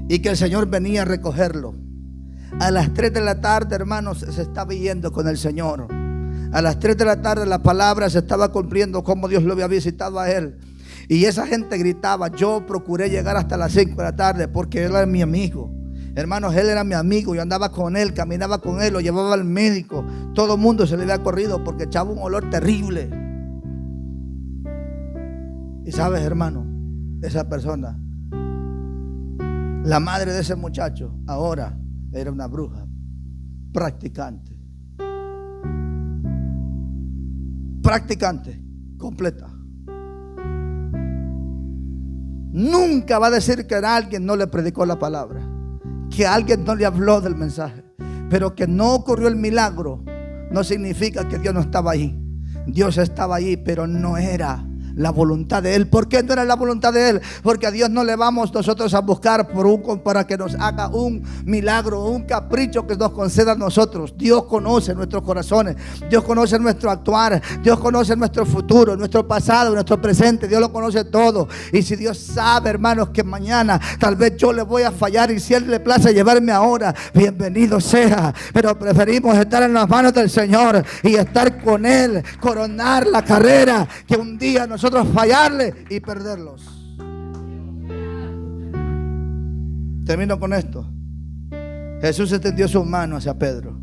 y que el Señor venía a recogerlo. A las 3 de la tarde, hermanos, se estaba yendo con el Señor. A las 3 de la tarde la palabra se estaba cumpliendo, como Dios lo había visitado a él. Y esa gente gritaba. Yo procuré llegar hasta las 5 de la tarde porque él era mi amigo. Hermanos, él era mi amigo. Yo andaba con él, caminaba con él, lo llevaba al médico. Todo el mundo se le había corrido porque echaba un olor terrible. Y sabes, hermano, esa persona, la madre de ese muchacho, ahora era una bruja practicante. Practicante completa. Nunca va a decir que a alguien no le predicó la palabra, que a alguien no le habló del mensaje. Pero que no ocurrió el milagro no significa que Dios no estaba ahí. Dios estaba ahí, pero no era la voluntad de Él. ¿Por qué no era la voluntad de Él? Porque a Dios no le vamos nosotros a buscar para que nos haga un milagro, un capricho que nos conceda a nosotros. Dios conoce nuestros corazones, Dios conoce nuestro actuar, Dios conoce nuestro futuro, nuestro pasado, nuestro presente. Dios lo conoce todo. Y si Dios sabe, hermanos, que mañana tal vez yo le voy a fallar, y si Él le place llevarme ahora, bienvenido sea. Pero preferimos estar en las manos del Señor y estar con Él, coronar la carrera, que un día nosotros fallarle y perderlos. Termino con esto. Jesús extendió su mano hacia Pedro,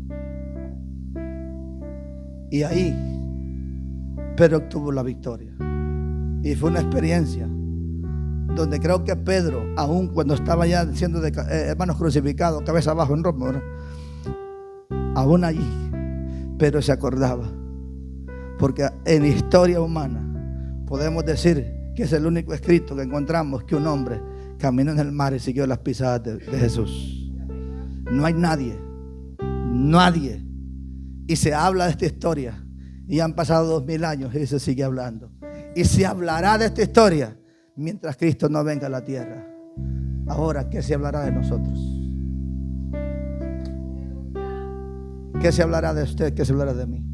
y ahí Pedro obtuvo la victoria. Y fue una experiencia donde creo que Pedro, aun cuando estaba ya siendo hermanos crucificados, cabeza abajo en Roma, ¿verdad? Aún allí Pedro se acordaba, porque en la historia humana podemos decir que es el único escrito que encontramos que un hombre caminó en el mar y siguió las pisadas de Jesús. No hay nadie. Y se habla de esta historia y han pasado 2000 años y se sigue hablando. Y se hablará de esta historia mientras Cristo no venga a la tierra. Ahora, ¿qué se hablará de nosotros? ¿Qué se hablará de usted? ¿Qué se hablará de mí?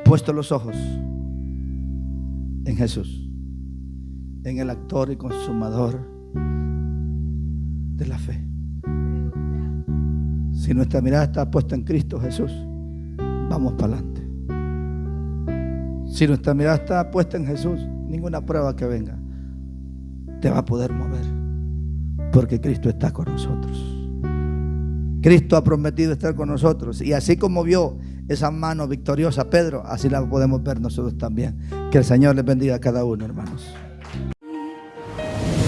Puesto los ojos en Jesús, en el autor y consumador de la fe. Si nuestra mirada está puesta en Cristo Jesús, vamos para adelante. Si nuestra mirada está puesta en Jesús, ninguna prueba que venga te va a poder mover, porque Cristo está con nosotros. Cristo ha prometido estar con nosotros, y así como vio esa mano victoriosa Pedro, así la podemos ver nosotros también. Que el Señor les bendiga a cada uno, hermanos.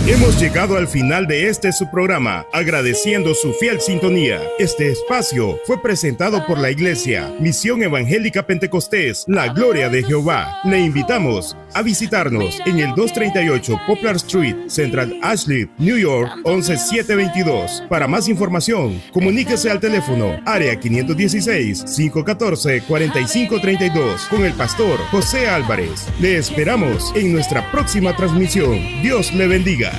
Hemos llegado al final de su programa, agradeciendo su fiel sintonía. Este espacio fue presentado por la Iglesia Misión Evangélica Pentecostés, La Gloria de Jehová. Le invitamos a visitarnos en el 238 Poplar Street, Central Asheville, New York, 11722. Para más información, comuníquese al teléfono área 516-514-4532 con el pastor José Álvarez. Le esperamos en nuestra próxima transmisión. Dios le bendiga.